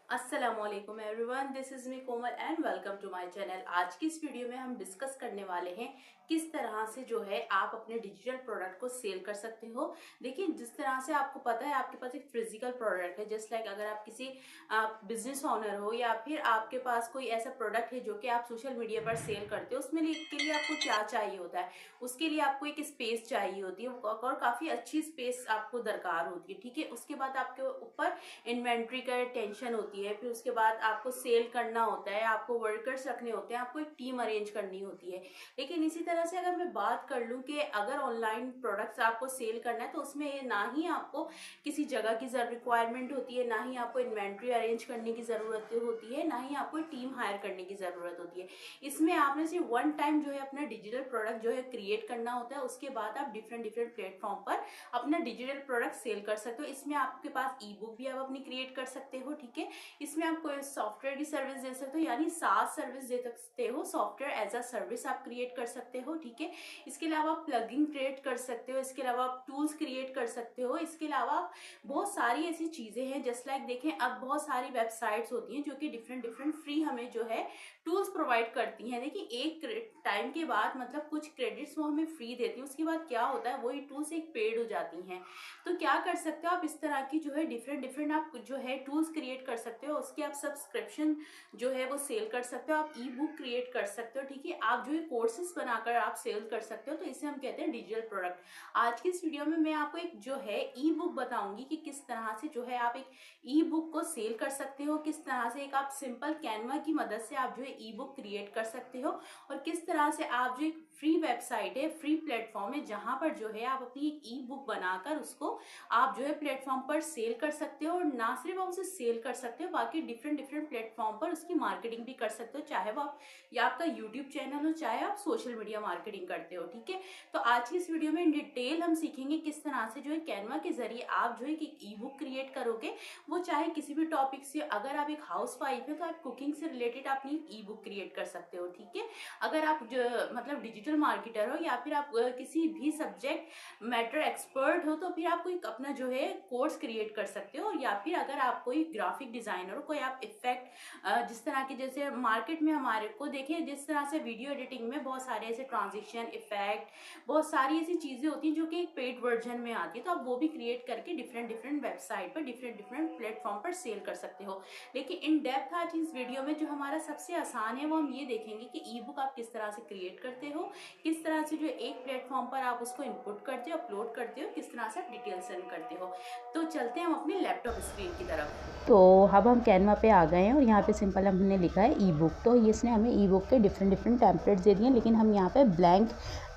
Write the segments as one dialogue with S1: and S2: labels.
S1: अस्सलामुअलैकुम everyone, this is me Komal and welcome to my channel. आज की इस वीडियो में हम डिस्कस करने वाले हैं किस तरह से जो है आप अपने डिजिटल प्रोडक्ट को सेल कर सकते हो। देखिए, जिस तरह से आपको पता है आपके पास एक फिजिकल प्रोडक्ट है, जस्ट लाइक अगर आप किसी बिजनेस ओनर हो या फिर आपके पास कोई ऐसा प्रोडक्ट है जो कि आप सोशल मीडिया पर सेल करते हो, उसमें के लिए आपको क्या चाहिए होता है। उसके लिए आपको एक स्पेस चाहिए होती है और काफी अच्छी स्पेस आपको दरकार होती है। ठीक है, उसके बाद आपके ऊपर इन्वेंट्री का टेंशन होती है, फिर उसके बाद आपको सेल करना होता है, आपको वर्कर्स रखने होते हैं, आपको एक टीम अरेंज करनी होती है। लेकिन इसी तरह से अगर मैं बात कर लूँ कि अगर ऑनलाइन प्रोडक्ट्स आपको सेल करना है तो उसमें ना ही आपको किसी जगह की रिक्वायरमेंट होती है, ना ही आपको इन्वेंट्री अरेंज करने की जरूरत होती है, ना ही आपको टीम हायर करने की जरूरत होती है। इसमें आपने सिर्फ वन टाइम जो है अपना डिजिटल प्रोडक्ट जो है क्रिएट करना होता है। उसके बाद आप डिफरेंट डिफरेंट प्लेटफॉर्म पर अपना डिजिटल प्रोडक्ट सेल कर सकते हो। इसमें आपके पास ई बुक भी आप अपनी क्रिएट कर सकते हो। ठीक है, इसमें आप कोई सॉफ्टवेयर की सर्विस दे सकते हो, यानी सास सर्विस दे सकते हो, सॉफ्टवेयर एज अ सर्विस आप क्रिएट कर सकते हो। ठीक है, इसके अलावा आप प्लगइन क्रिएट कर सकते हो, इसके अलावा आप टूल्स क्रिएट कर सकते हो, इसके अलावा बहुत सारी ऐसी चीजें हैं। जस्ट लाइक देखें, अब बहुत सारी वेबसाइट्स होती हैं जो कि डिफरेंट डिफरेंट फ्री हमें जो है टूल्स प्रोवाइड करती हैं। देखिए, एक टाइम के बाद मतलब कुछ क्रेडिट्स वो हमें फ्री देती हैं, उसके बाद क्या होता है वही टूल्स एक पेड हो जाती हैं। तो क्या कर सकते हो आप, इस तरह की जो है डिफरेंट डिफरेंट आप जो है टूल्स क्रिएट कर सकते हो। उसके आप सब्सक्रिप्शन जो है वो सेल कर सकते हो, आप ई बुक क्रिएट कर सकते हो। ठीक है, आप जो है कोर्सेज बनाकर आप सेल कर सकते हो। तो इसे हम कहते हैं डिजिटल प्रोडक्ट। आज की इस वीडियो में मैं आपको एक जो है ई बुक बताऊंगी कि किस तरह से जो है आप एक ई बुक को सेल कर सकते हो, किस तरह से एक आप सिंपल कैनवा की मदद से आप जो है ई बुक क्रिएट कर सकते हो, और किस तरह से आप जो एक फ्री वेबसाइट है, फ्री प्लेटफॉर्म है, जहां पर जो है आप अपनी एक ई बुक बनाकर उसको आप जो है प्लेटफॉर्म पर सेल कर सकते हो। और ना सिर्फ आप उसे सेल कर सकते हो, बाकी डिफरेंट डिफरेंट प्लेटफॉर्म पर उसकी मार्केटिंग भी कर सकते हो, चाहे वो आप या आपका यूट्यूब चैनल हो, चाहे आप सोशल मीडिया मार्केटिंग करते हो। ठीक है, तो आज की इस वीडियो में इन डिटेल हम सीखेंगे किस तरह से जो है कैनवा के जरिए आप जो है एक ई बुक क्रिएट करोगे, वो चाहे किसी भी टॉपिक से। अगर आप एक हाउस वाइफ है तो आप कुकिंग से रिलेटेड अपनी ई बुक क्रिएट कर सकते हो। ठीक है, अगर आप जो मतलब डिजिटल मार्केटर हो या फिर आप किसी भी सब्जेक्ट मैटर एक्सपर्ट हो तो फिर आप कोई अपना जो है कोर्स क्रिएट कर सकते हो। या फिर अगर आप कोई ग्राफिक डिजाइनर हो, कोई आप इफेक्ट जिस तरह के जैसे मार्केट में हमारे को देखें, जिस तरह से वीडियो एडिटिंग में बहुत सारे ऐसे ट्रांजिशन इफेक्ट, बहुत सारी ऐसी चीजें होती हैं जो कि एक पेड वर्जन में आती है, तो आप वो भी क्रिएट करके डिफरेंट डिफरेंट वेबसाइट पर, डिफरेंट डिफरेंट प्लेटफॉर्म पर सेल कर सकते हो। लेकिन इन डेप्थ आज इस वीडियो में जो हमारा सबसे आसान है वो हम ये देखेंगे कि ई बुक आप किस तरह से क्रिएट करते हो, किस तरह से जो एक प्लेटफॉर्म पर आप उसको इनपुट करते हो, अपलोड करते हो, किस तरह से आप डिटेल सेंड करते हो। तो चलते हैं हम अपने लैपटॉप स्क्रीन की तरफ।
S2: तो अब हम कैनवा पे आ गए हैं और यहाँ पे सिंपल हमने लिखा है ई बुक। तो इसने हमें ई बुक के डिफरेंट डिफरेंट टेम्पलेट्स दे दिए हैं, लेकिन हम यहाँ पे ब्लैंक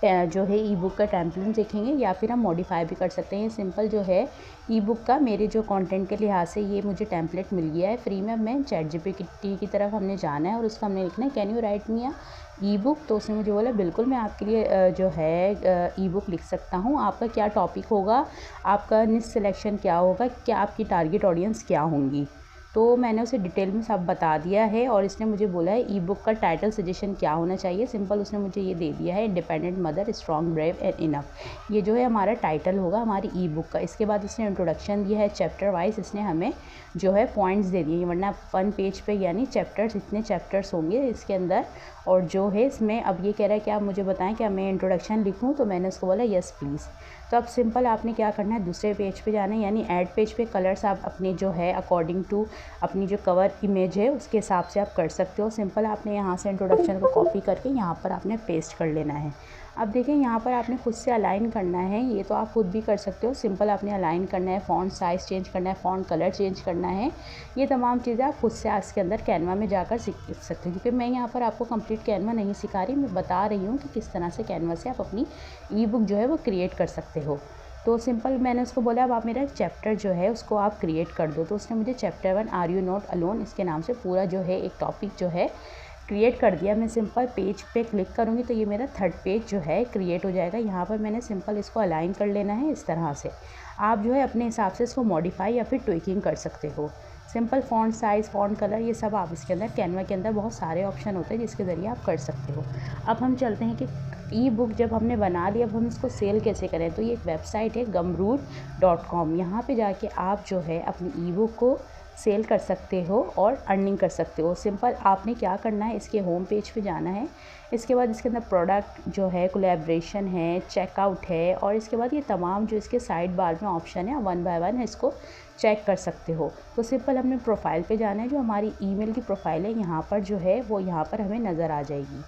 S2: जो है ई बुक का टेम्पलेट देखेंगे, या फिर हम मॉडिफाई भी कर सकते हैं। सिंपल जो है ई बुक का मेरे जो कंटेंट के लिहाज से ये मुझे टेम्पलेट मिल गया है फ्री में। मैं चैट जीपीटी की तरफ हमने जाना है और उसको हमने लिखना है can you right me a E book. तो उसने मुझे बोला बिल्कुल मैं आपके लिए जो है ई बुक लिख सकता हूँ। आपका क्या टॉपिक होगा, आपका निश सिलेक्शन क्या होगा, क्या आपकी टारगेट ऑडियंस क्या होंगी। तो मैंने उसे डिटेल में सब बता दिया है और इसने मुझे बोला है ई बुक का टाइटल सजेशन क्या होना चाहिए। सिंपल उसने मुझे ये दे दिया है, independent mother strong brave and enough. ये जो है हमारा टाइटल होगा हमारी ई बुक का। इसके बाद इसने इंट्रोडक्शन दिया है, चैप्टर वाइज इसने हमें जो है पॉइंट्स दे दिए, वरना 1 पेज पे यानी चैप्टर्स, इतने चैप्टर्स होंगे इसके अंदर। और जो है इसमें अब ये कह रहा है कि आप मुझे बताएं क्या मैं इंट्रोडक्शन लिखूं, तो मैंने उसको बोला यस प्लीज़। तो अब सिंपल आपने क्या करना है, दूसरे पेज पे जाना है, यानी ऐड पेज पे कलर्स आप अपने जो है अकॉर्डिंग टू अपनी जो कवर इमेज है उसके हिसाब से आप कर सकते हो। सिंपल आपने यहाँ से इंट्रोडक्शन को कॉपी करके यहाँ पर आपने पेस्ट कर लेना है। अब देखिए यहाँ पर आपने खुद से अलाइन करना है, ये तो आप खुद भी कर सकते हो। सिंपल आपने अलाइन करना है, फ़ॉन्ट साइज़ चेंज करना है, फ़ॉन्ट कलर चेंज करना है। ये तमाम चीज़ें आप खुद से आज के अंदर कैनवा में जाकर सीख सकते हो, क्योंकि मैं यहाँ पर आपको कंप्लीट कैनवा नहीं सिखा रही, मैं बता रही हूँ कि किस तरह से कैनवा से आप अपनी ई बुक जो है वो क्रिएट कर सकते हो। तो सिंपल मैंने उसको बोला अब आप मेरा चैप्टर जो है उसको आप क्रिएट कर दो। तो उसने मुझे chapter 1 are you not alone इसके नाम से पूरा जो है एक टॉपिक जो है क्रिएट कर दिया। मैं सिंपल पेज पे क्लिक करूँगी तो ये मेरा 3rd पेज जो है क्रिएट हो जाएगा। यहाँ पर मैंने सिंपल इसको अलाइन कर लेना है इस तरह से। आप जो है अपने हिसाब से इसको मॉडिफाई या फिर ट्विकिंग कर सकते हो। Simple font size, font colour, ये सब आप इसके अंदर कैनवा के अंदर बहुत सारे ऑप्शन होते हैं जिसके ज़रिए आप कर सकते हो। अब हम चलते हैं कि ई बुक जब हमने बना लिया अब हम इसको सेल कैसे करें। तो ये एक वेबसाइट है gumroot.com, यहाँ पे जाके आप जो है अपनी ई बुक को सेल कर सकते हो और अर्निंग कर सकते हो। सिंपल आपने क्या करना है, इसके होम पेज पे जाना है, इसके बाद इसके अंदर प्रोडक्ट जो है, कोलैबोरेशन है, चेकआउट है, और इसके बाद ये तमाम जो इसके साइड बार में ऑप्शन है, वन बाय वन इसको चेक कर सकते हो। तो सिंपल हमने प्रोफाइल पे जाना है, जो हमारी ईमेल की प्रोफाइल है यहाँ पर जो है वो यहाँ पर हमें नज़र आ जाएगी।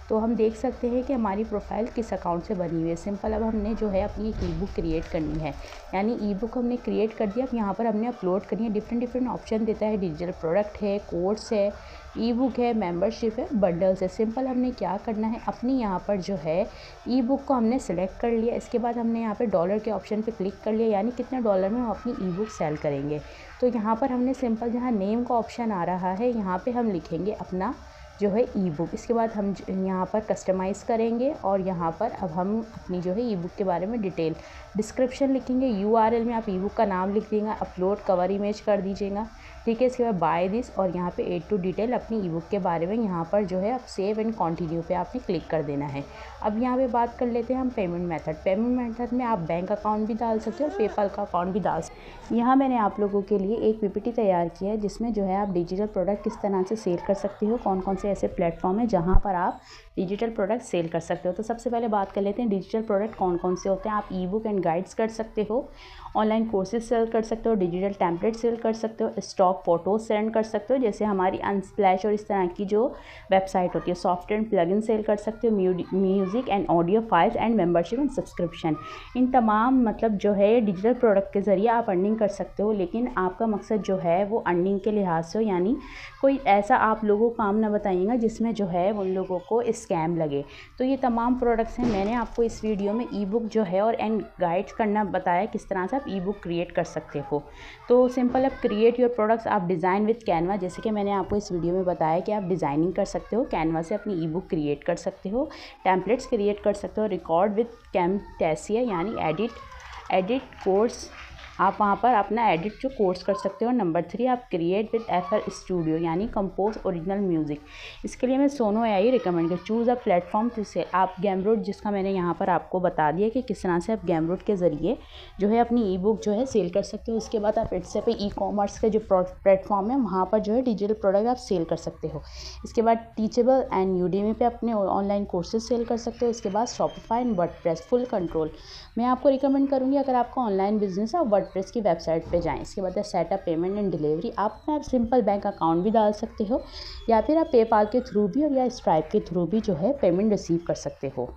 S2: तो हम देख सकते हैं कि हमारी प्रोफाइल किस अकाउंट से बनी हुई है। सिंपल अब हमने जो है अपनी एक ई बुक क्रिएट करनी है, यानी ई बुक हमने क्रिएट कर दिया। अब यहाँ पर हमने अपलोड करनी है। डिफरेंट ऑप्शन देता है, डिजिटल प्रोडक्ट है, कोर्स है, ई बुक है, मेंबरशिप है, बंडल्स है। सिंपल हमने क्या करना है, अपनी यहाँ पर जो है ई बुक को हमने सेलेक्ट कर लिया। इसके बाद हमने यहाँ पे डॉलर के ऑप्शन पे क्लिक कर लिया, यानी कितने डॉलर में हम अपनी ई बुक सेल करेंगे। तो यहाँ पर हमने सिंपल जहाँ नेम का ऑप्शन आ रहा है, यहाँ पे हम लिखेंगे अपना जो है ई बुक। इसके बाद हम यहाँ पर कस्टमाइज़ करेंगे और यहाँ पर अब हम अपनी जो है ई बुक के बारे में डिटेल डिस्क्रिप्शन लिखेंगे। यूआरएल में आप ई बुक का नाम लिख देंगे, अपलोड कवर इमेज कर दीजिएगा, ठीक है। इसके बाद बाय दिस, और यहाँ पे एड टू डिटेल अपनी ई बुक के बारे में यहाँ पर जो है अब सेव एंड कंटिन्यू पे आपने क्लिक कर देना है। अब यहाँ पे बात कर लेते हैं हम पेमेंट मेथड। पेमेंट मेथड में आप बैंक अकाउंट भी डाल सकते हो और पेपल का अकाउंट भी डाल सकते हो। यहाँ मैंने आप लोगों के लिए एक पीपीटी तैयार किया है, जिसमें जो है आप डिजिटल प्रोडक्ट किस तरह से सेल कर सकते हो, कौन कौन से ऐसे प्लेटफॉर्म है जहाँ पर आप डिजिटल प्रोडक्ट सेल कर सकते हो। तो सबसे पहले बात कर लेते हैं डिजिटल प्रोडक्ट कौन कौन से होते हैं। आप ई बुक एंड गाइड्स कर सकते हो, ऑनलाइन कोर्सेज सेल कर सकते हो, डिजिटल टेम्पलेट सेल कर सकते हो, स्टॉक फ़ोटोज सेंड कर सकते हो, जैसे हमारी अनस्प्लैश और इस तरह की जो वेबसाइट होती है। सॉफ्टवेयर एंड प्लगइन सेल कर सकते हो, music and audio files and membership and subscription. इन तमाम मतलब जो है डिजिटल प्रोडक्ट के ज़रिए आप अर्निंग कर सकते हो, लेकिन आपका मकसद जो है वो अर्निंग के लिहाज से हो, यानी कोई ऐसा आप लोगों को काम ना बताइएगा जिसमें जो है उन लोगों को स्कैम लगे। तो ये तमाम प्रोडक्ट्स हैं। मैंने आपको इस वीडियो में ई बुक जो है और एंड गाइड्स करना बताया किस तरह से आप ई बुक क्रिएट कर सकते हो। तो सिंपल अब क्रिएट योर प्रोडक्ट्स, आप डिज़ाइन विद कैनवा, जैसे कि मैंने आपको इस वीडियो में बताया कि आप डिज़ाइनिंग कर सकते हो, कैनवा से अपनी ई बुक क्रिएट कर सकते हो, टेम्पलेट्स क्रिएट कर सकते हो, रिकॉर्ड विद कैमटेसिया यानी एडिट कोर्स, आप वहाँ पर अपना एडिट जो कोर्स कर सकते हो। नंबर 3, आप क्रिएट विद FL स्टूडियो यानी कंपोज ओरिजिनल म्यूज़िक। इसके लिए मैं सोनो AI रिकमेंड कर। चूज़ अ प्लेटफॉर्म से आप गैमरूट, जिसका मैंने यहाँ पर आपको बता दिया कि किस तरह से आप गैमरूट के ज़रिए जो है अपनी ई बुक जो है सेल कर सकते हो। उसके बाद आप इट्स पे ई-कॉमर्स के जो प्लेटफॉर्म है वहाँ पर जो है डिजिटल प्रोडक्ट आप सेल कर सकते हो। इसके बाद टीचेबल एंड यूडेमी पे अपने ऑनलाइन कोर्सेज सेल कर सकते हो। इसके बाद Shopify and WordPress full control. मैं आपको रिकमेंड करूँगी, अगर आपका ऑनलाइन बिजनेस है वर्डप्रेस की वेबसाइट पे जाएं। इसके बाद सेटअप पेमेंट एंड डिलीवरी, आप सिंपल बैंक अकाउंट भी डाल सकते हो, या फिर आप पेपाल के थ्रू भी और या स्ट्राइप के थ्रू भी जो है पेमेंट रिसीव कर सकते हो।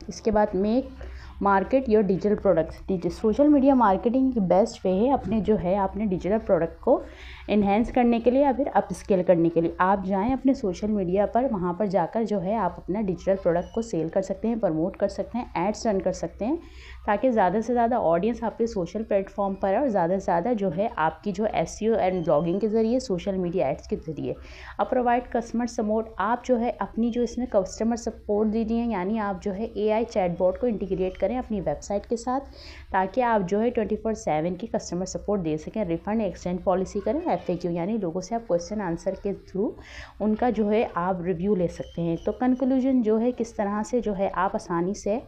S2: इसके बाद make market your digital products. Social media marketing की बेस्ट वे है अपने जो है अपने डिजिटल प्रोडक्ट को इन्हेंस करने के लिए या फिर अपस्केल करने के लिए। आप जाएं अपने सोशल मीडिया पर, वहां पर जाकर जो है आप अपना डिजिटल प्रोडक्ट को सेल कर सकते हैं, प्रमोट कर सकते हैं, एड्स रन कर सकते हैं, ताकि ज़्यादा से ज़्यादा ऑडियंस आपके सोशल प्लेटफॉर्म पर है और ज़्यादा से ज़्यादा जो है आपकी जो SEO एंड ब्लॉगिंग के ज़रिए, सोशल मीडिया एड्स के ज़रिए। अब प्रोवाइड कस्टमर सपोर्ट, आप जो है अपनी जो इसमें कस्टमर सपोर्ट दीजिए, यानी आप जो है AI चैटबॉट को इंटीग्रेट करें अपनी वेबसाइट के साथ, ताकि आप जो है 24/7 की कस्टमर सपोर्ट दे सकें। रिफंड एक्सचेंज पॉलिसी करें। FAQ यानी लोगों से आप क्वेश्चन आंसर के थ्रू उनका जो है आप रिव्यू ले सकते हैं। तो कंक्लूजन जो है किस तरह से जो है आप आसानी से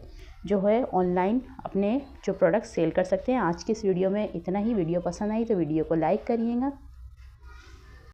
S2: जो है ऑनलाइन अपने जो प्रोडक्ट सेल कर सकते हैं। आज की इस वीडियो में इतना ही। वीडियो पसंद आई तो वीडियो को लाइक करिएगा।